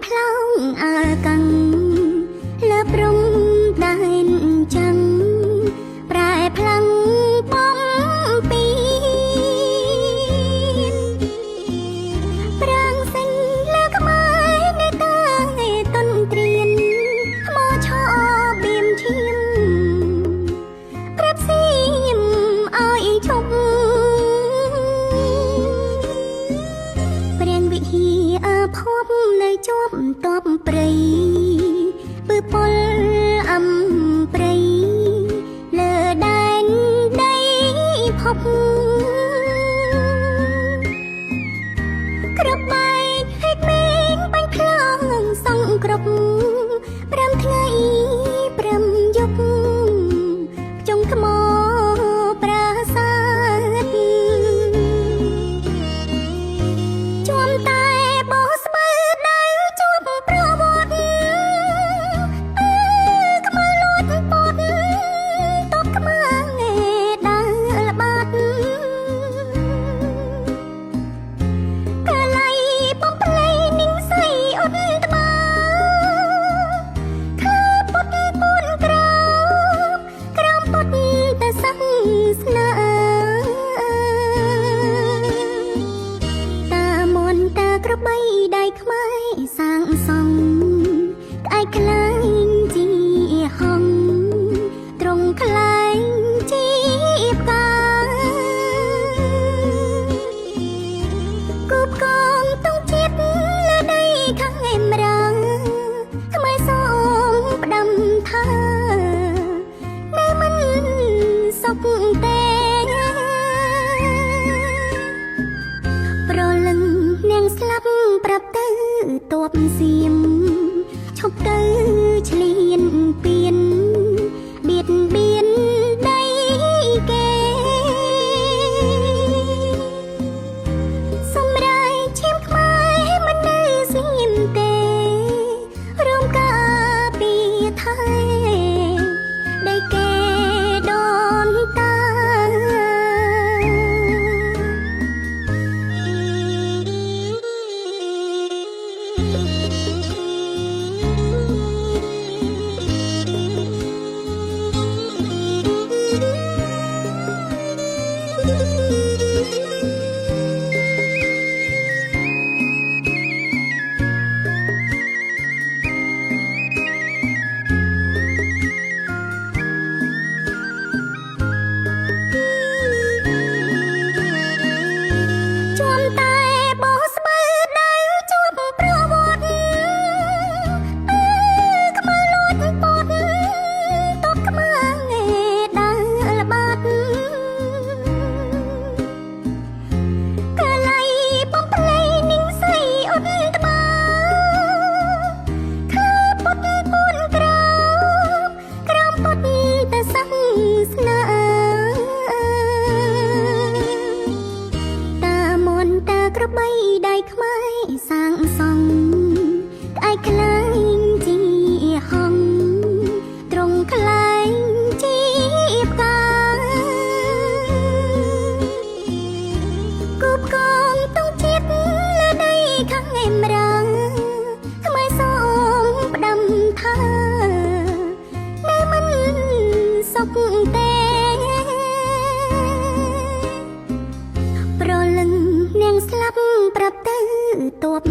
ផ្លូវអើកាំងលើព្រំដែនចឹងប្រែផ្លាំងបំពីប្រាំងសិញលើក្បែរនៃតាតន្ត្រៀនថ្មឆោបៀមឈាមប្រាប់សៀមឲ្យឈប់ព្រាងវិហារភពនៅជាប់តបព្រៃពើពលអំព្រៃលើដែនដីភពគ្រប់បែកហេតុមេងបាញ់ផ្លងសង់គ្រប់ប្រាំថ្ងៃប្រាំយប់ចុងថ្មប្រាសាទជួមតែបោះស្បើដៅជួបប្រវត្តិខ្មៅលួចពត់តបខ្មាំងដើរបាត់កលៃបំផ្លៃនិងសៃអត់ត្បាខើពុតពួនក្រោមពុតតែសាសនាតាមន់តាក្របីដៃខ្មែរសាងសង់ក្អែកខ្លែងជាហងត្រង់ខ្លែងជាផ្កាគូបកងតុងជាតិលើដីខាងឯមរាខ្មែរសូមផ្ដាំថានៅមិនសុខទេប្រលឹងនាងស្លាប់ប្រាប់ទៅតបសៀមឈប់ទៅឆ្លៀនពៀនបៀតបៀនដីគេសម្រាយឈាមខ្មែរមិននៅស្ងៀមទេរំការពីថៃដីគេដូនតា តប